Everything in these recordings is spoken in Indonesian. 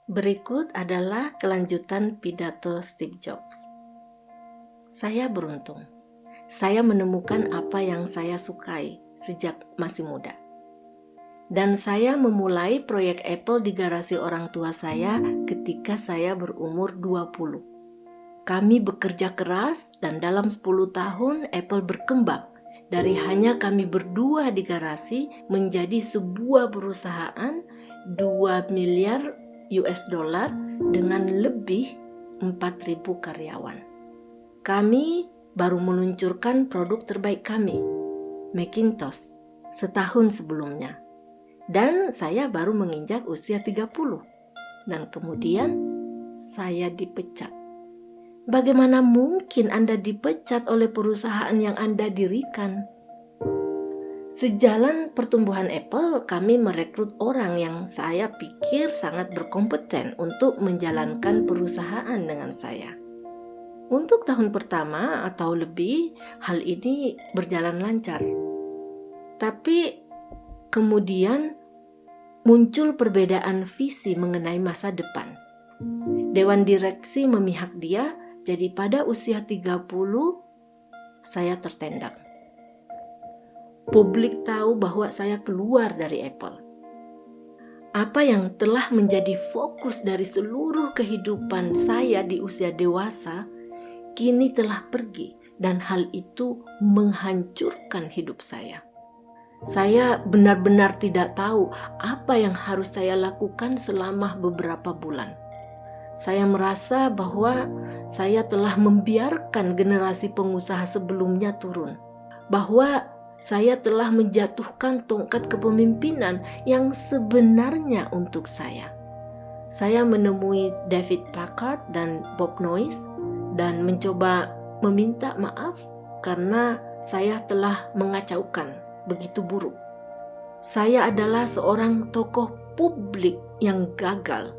Berikut adalah kelanjutan pidato Steve Jobs. Saya beruntung. Saya menemukan apa yang saya sukai sejak masih muda. Dan saya memulai proyek Apple di garasi orang tua saya ketika saya berumur 20. Kami bekerja keras dan dalam 10 tahun Apple berkembang. Dari hanya kami berdua di garasi menjadi sebuah perusahaan 2 miliar US dollar dengan lebih 4.000 karyawan. Kami baru meluncurkan produk terbaik kami, Macintosh, setahun sebelumnya. Dan saya baru menginjak usia 30. Dan kemudian saya dipecat. Bagaimana mungkin Anda dipecat oleh perusahaan yang Anda dirikan? Sejalan pertumbuhan Apple, kami merekrut orang yang saya pikir sangat berkompeten untuk menjalankan perusahaan dengan saya. Untuk tahun pertama atau lebih, hal ini berjalan lancar. Tapi kemudian muncul perbedaan visi mengenai masa depan. Dewan direksi memihak dia, jadi pada usia 30, saya tertendang. Publik tahu bahwa saya keluar dari Apple. Apa yang telah menjadi fokus dari seluruh kehidupan saya di usia dewasa, kini telah pergi dan hal itu menghancurkan hidup saya. Saya benar-benar tidak tahu apa yang harus saya lakukan selama beberapa bulan. Saya merasa bahwa saya telah membiarkan generasi pengusaha sebelumnya turun. Bahwa saya telah menjatuhkan tongkat kepemimpinan yang sebenarnya untuk saya. Saya menemui David Packard dan Bob Noyce dan mencoba meminta maaf karena saya telah mengacaukan begitu buruk. Saya adalah seorang tokoh publik yang gagal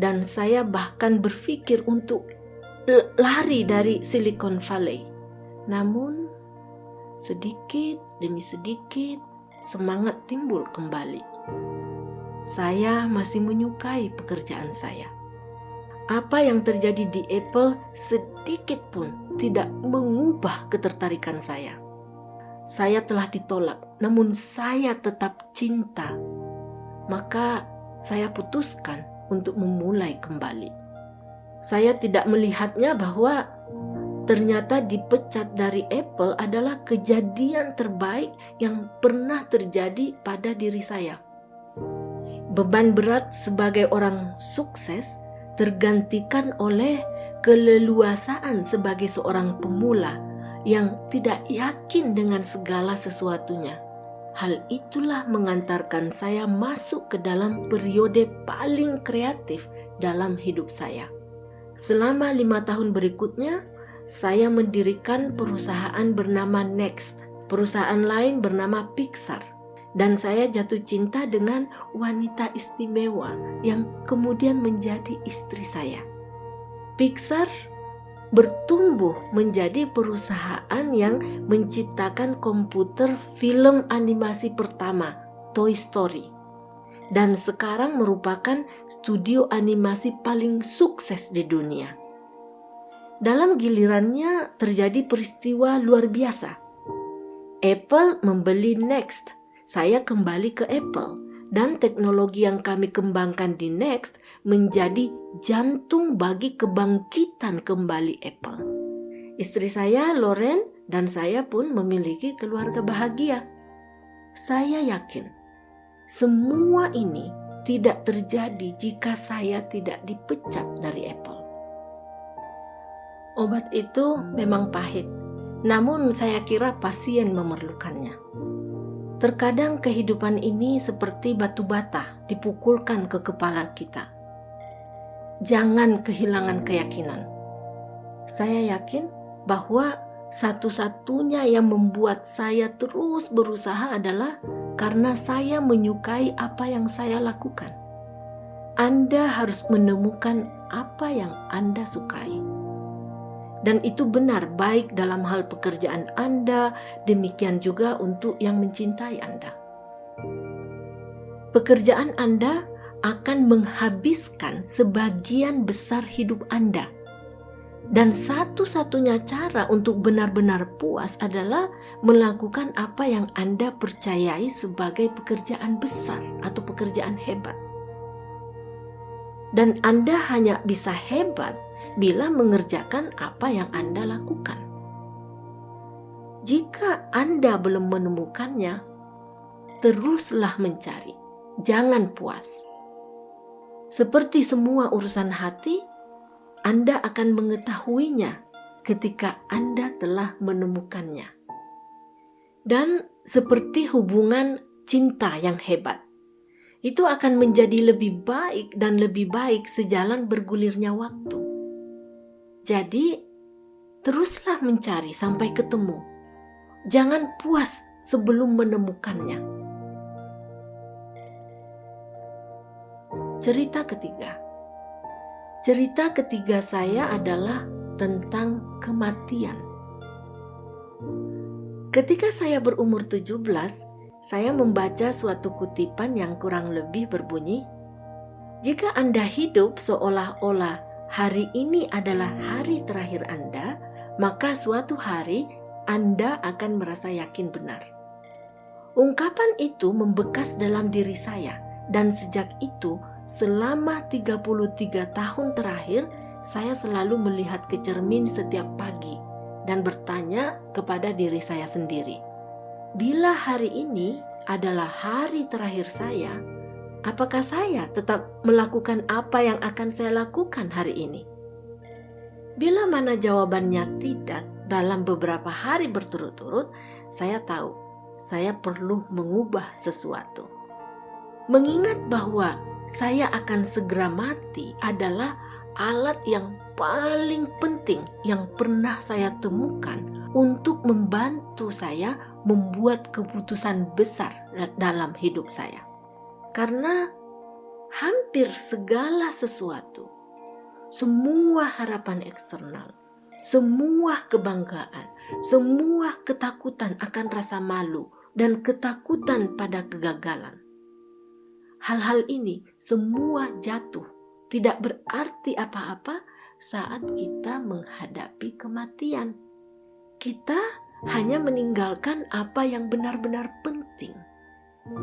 dan saya bahkan berpikir untuk lari dari Silicon Valley. Namun sedikit demi sedikit, semangat timbul kembali. Saya masih menyukai pekerjaan saya. Apa yang terjadi di Apple sedikit pun tidak mengubah ketertarikan saya. Saya telah ditolak, namun saya tetap cinta. Maka saya putuskan untuk memulai kembali. Saya tidak melihatnya bahwa ternyata dipecat dari Apple adalah kejadian terbaik yang pernah terjadi pada diri saya. Beban berat sebagai orang sukses tergantikan oleh keleluasaan sebagai seorang pemula yang tidak yakin dengan segala sesuatunya. Hal itulah mengantarkan saya masuk ke dalam periode paling kreatif dalam hidup saya. Selama 5 tahun berikutnya, saya mendirikan perusahaan bernama Next, perusahaan lain bernama Pixar, dan saya jatuh cinta dengan wanita istimewa yang kemudian menjadi istri saya. Pixar bertumbuh menjadi perusahaan yang menciptakan komputer film animasi pertama, Toy Story, dan sekarang merupakan studio animasi paling sukses di dunia. Dalam gilirannya terjadi peristiwa luar biasa. Apple membeli Next. Saya kembali ke Apple. Dan teknologi yang kami kembangkan di Next menjadi jantung bagi kebangkitan kembali Apple. Istri saya, Lauren, dan saya pun memiliki keluarga bahagia. Saya yakin semua ini tidak terjadi jika saya tidak dipecat dari Apple. Obat itu memang pahit, namun saya kira pasien memerlukannya. Terkadang kehidupan ini seperti batu bata dipukulkan ke kepala kita. Jangan kehilangan keyakinan. Saya yakin bahwa satu-satunya yang membuat saya terus berusaha adalah karena saya menyukai apa yang saya lakukan. Anda harus menemukan apa yang Anda sukai. Dan itu benar baik dalam hal pekerjaan Anda, demikian juga untuk yang mencintai Anda. Pekerjaan Anda akan menghabiskan sebagian besar hidup Anda. Dan satu-satunya cara untuk benar-benar puas adalah melakukan apa yang Anda percayai sebagai pekerjaan besar atau pekerjaan hebat. Dan Anda hanya bisa hebat bila mengerjakan apa yang Anda lakukan. Jika Anda belum menemukannya, teruslah mencari, jangan puas. Seperti semua urusan hati, Anda akan mengetahuinya ketika Anda telah menemukannya. Dan seperti hubungan cinta yang hebat, itu akan menjadi lebih baik dan lebih baik sejalan bergulirnya waktu. Jadi, teruslah mencari sampai ketemu. Jangan puas sebelum menemukannya. Cerita ketiga. Cerita ketiga saya adalah tentang kematian. Ketika saya berumur 17, saya membaca suatu kutipan yang kurang lebih berbunyi, "Jika Anda hidup seolah-olah hari ini adalah hari terakhir Anda, maka suatu hari Anda akan merasa yakin benar." Ungkapan itu membekas dalam diri saya, dan sejak itu selama 33 tahun terakhir, saya selalu melihat ke cermin setiap pagi dan bertanya kepada diri saya sendiri, bila hari ini adalah hari terakhir saya, apakah saya tetap melakukan apa yang akan saya lakukan hari ini? Bila mana jawabannya tidak dalam beberapa hari berturut-turut, saya tahu saya perlu mengubah sesuatu. Mengingat bahwa saya akan segera mati adalah alat yang paling penting yang pernah saya temukan untuk membantu saya membuat keputusan besar dalam hidup saya. Karena hampir segala sesuatu, semua harapan eksternal, semua kebanggaan, semua ketakutan akan rasa malu dan ketakutan pada kegagalan, hal-hal ini semua jatuh, tidak berarti apa-apa saat kita menghadapi kematian. Kita hanya meninggalkan apa yang benar-benar penting.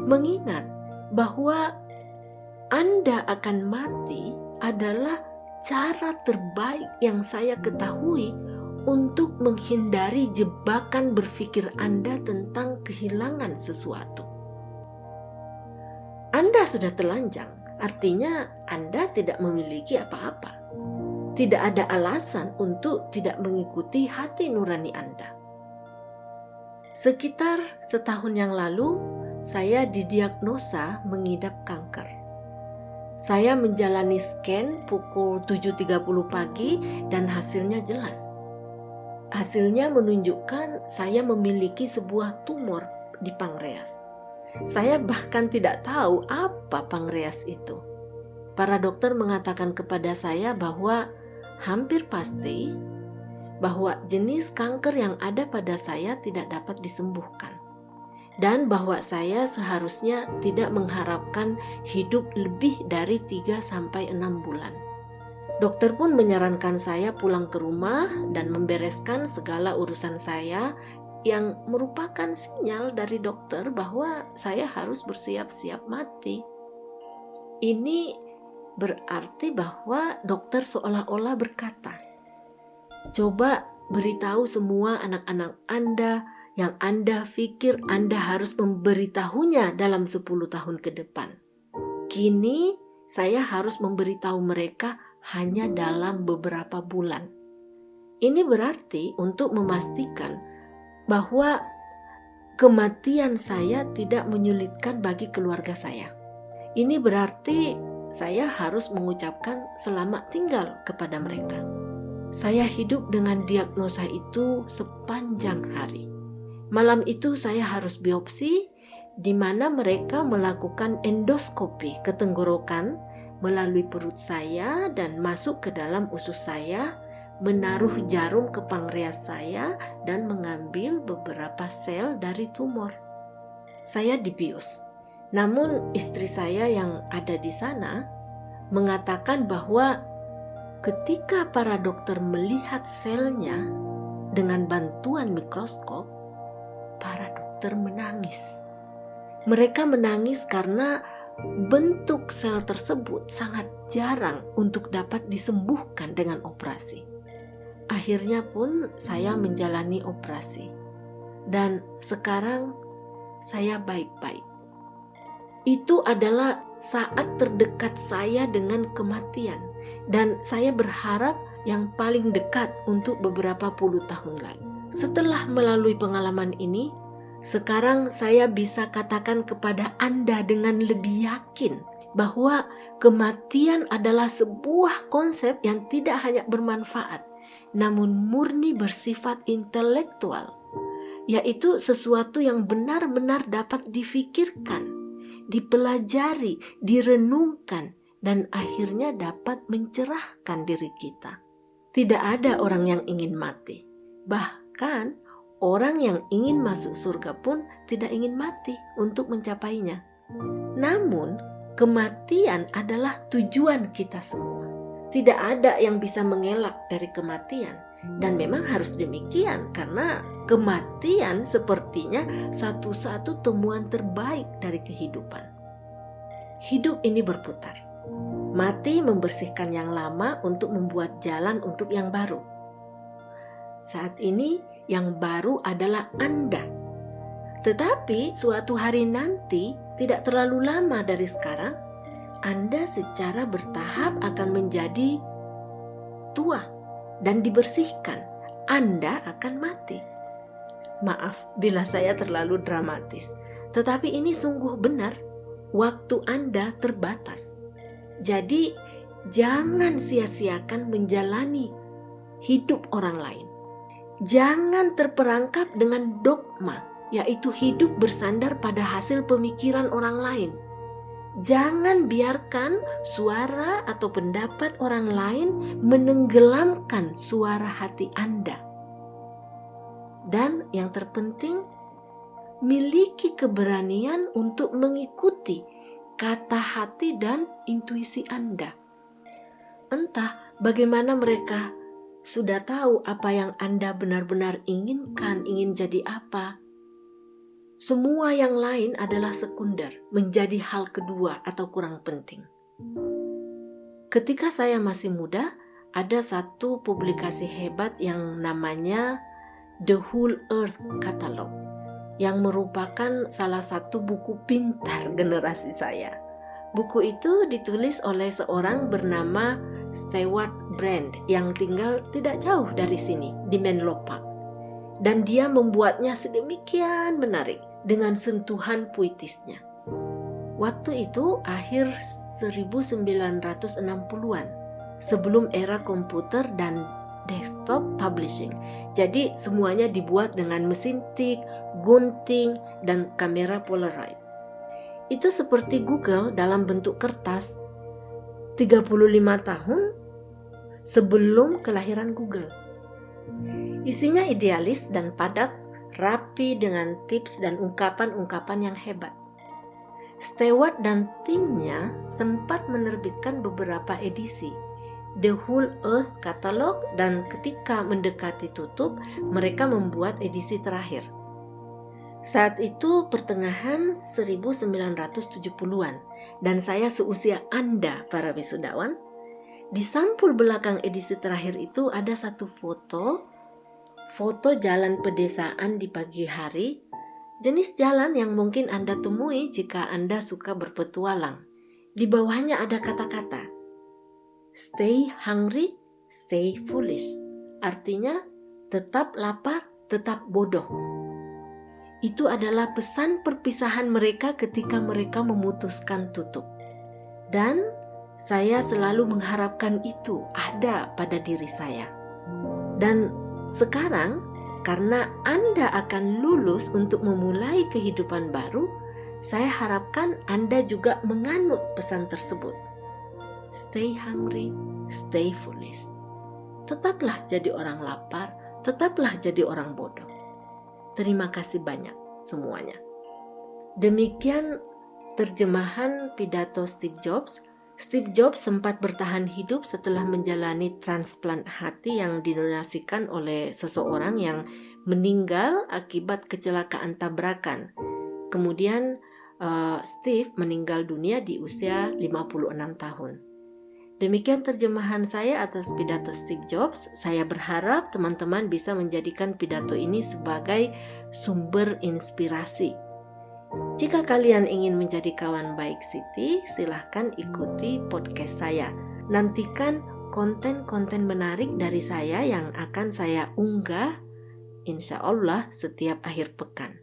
Mengingat bahwa Anda akan mati adalah cara terbaik yang saya ketahui untuk menghindari jebakan berpikir Anda tentang kehilangan sesuatu. Anda sudah telanjang, artinya Anda tidak memiliki apa-apa. Tidak ada alasan untuk tidak mengikuti hati nurani Anda. Sekitar setahun yang lalu, saya didiagnosa mengidap kanker. Saya menjalani scan pukul 7.30 pagi dan hasilnya jelas. Hasilnya menunjukkan saya memiliki sebuah tumor di pankreas. Saya bahkan tidak tahu apa pankreas itu. Para dokter mengatakan kepada saya bahwa hampir pasti bahwa jenis kanker yang ada pada saya tidak dapat disembuhkan, dan bahwa saya seharusnya tidak mengharapkan hidup lebih dari 3-6 bulan. Dokter pun menyarankan saya pulang ke rumah dan membereskan segala urusan saya, yang merupakan sinyal dari dokter bahwa saya harus bersiap-siap mati. Ini berarti bahwa dokter seolah-olah berkata, "Coba beritahu semua anak-anak Anda yang Anda pikir Anda harus memberitahunya dalam 10 tahun ke depan. Kini saya harus memberitahu mereka hanya dalam beberapa bulan." Ini berarti untuk memastikan bahwa kematian saya tidak menyulitkan bagi keluarga saya. Ini berarti saya harus mengucapkan selamat tinggal kepada mereka. Saya hidup dengan diagnosa itu sepanjang hari. Malam itu saya harus biopsi, di mana mereka melakukan endoskopi ke tenggorokan melalui perut saya dan masuk ke dalam usus saya, menaruh jarum ke pankreas saya dan mengambil beberapa sel dari tumor. Saya dibius. Namun istri saya yang ada di sana mengatakan bahwa ketika para dokter melihat selnya dengan bantuan mikroskop, para dokter menangis. Mereka menangis karena bentuk sel tersebut sangat jarang untuk dapat disembuhkan dengan operasi. Akhirnya pun saya menjalani operasi. Dan sekarang saya baik-baik. Itu adalah saat terdekat saya dengan kematian. Dan saya berharap yang paling dekat untuk beberapa puluh tahun lagi. Setelah melalui pengalaman ini, sekarang saya bisa katakan kepada Anda dengan lebih yakin bahwa kematian adalah sebuah konsep yang tidak hanya bermanfaat, namun murni bersifat intelektual, yaitu sesuatu yang benar-benar dapat difikirkan, dipelajari, direnungkan, dan akhirnya dapat mencerahkan diri kita. Tidak ada orang yang ingin mati. Bahkan orang yang ingin masuk surga pun tidak ingin mati untuk mencapainya. Namun, kematian adalah tujuan kita semua. Tidak ada yang bisa mengelak dari kematian. Dan memang harus demikian karena kematian sepertinya satu-satu temuan terbaik dari kehidupan. Hidup ini berputar. Mati membersihkan yang lama untuk membuat jalan untuk yang baru. Saat ini yang baru adalah Anda. Tetapi suatu hari nanti, tidak terlalu lama dari sekarang, Anda secara bertahap akan menjadi tua dan dibersihkan. Anda akan mati. Maaf bila saya terlalu dramatis, tetapi ini sungguh benar. Waktu Anda terbatas. Jadi jangan sia-siakan menjalani hidup orang lain. Jangan terperangkap dengan dogma, yaitu hidup bersandar pada hasil pemikiran orang lain. Jangan biarkan suara atau pendapat orang lain menenggelamkan suara hati Anda. Dan yang terpenting, miliki keberanian untuk mengikuti kata hati dan intuisi Anda. Entah bagaimana mereka sudah tahu apa yang Anda benar-benar inginkan, ingin jadi apa. Semua yang lain adalah sekunder, menjadi hal kedua atau kurang penting. Ketika saya masih muda, ada satu publikasi hebat yang namanya The Whole Earth Catalog, yang merupakan salah satu buku pintar generasi saya. Buku itu ditulis oleh seorang bernama Stewart Brand yang tinggal tidak jauh dari sini, di Menlo Park. Dan dia membuatnya sedemikian menarik dengan sentuhan puitisnya. Waktu itu akhir 1960-an, sebelum era komputer dan desktop publishing. Jadi semuanya dibuat dengan mesin tik, gunting, dan kamera Polaroid. Itu seperti Google dalam bentuk kertas 35 tahun sebelum kelahiran Google. Isinya idealis dan padat, rapi dengan tips dan ungkapan-ungkapan yang hebat. Stewart dan timnya sempat menerbitkan beberapa edisi The Whole Earth Catalog, dan ketika mendekati tutup, mereka membuat edisi terakhir. Saat itu pertengahan 1970-an, dan saya seusia Anda para wisudawan. Di sampul belakang edisi terakhir itu ada satu foto jalan pedesaan di pagi hari, jenis jalan yang mungkin Anda temui jika Anda suka berpetualang. Di bawahnya ada kata-kata, "Stay hungry, stay foolish." Artinya, tetap lapar, tetap bodoh. Itu adalah pesan perpisahan mereka ketika mereka memutuskan tutup. Dan saya selalu mengharapkan itu ada pada diri saya. Dan sekarang, karena Anda akan lulus untuk memulai kehidupan baru, saya harapkan Anda juga menganut pesan tersebut. Stay hungry, stay foolish. Tetaplah jadi orang lapar, tetaplah jadi orang bodoh. Terima kasih banyak semuanya. Demikian terjemahan pidato Steve Jobs. Steve Jobs sempat bertahan hidup setelah menjalani transplant hati yang didonasikan oleh seseorang yang meninggal akibat kecelakaan tabrakan. Kemudian Steve meninggal dunia di usia 56 tahun. Demikian terjemahan saya atas pidato Steve Jobs. Saya berharap teman-teman bisa menjadikan pidato ini sebagai sumber inspirasi. Jika kalian ingin menjadi kawan baik Siti, silahkan ikuti podcast saya. Nantikan konten-konten menarik dari saya yang akan saya unggah insya Allah setiap akhir pekan.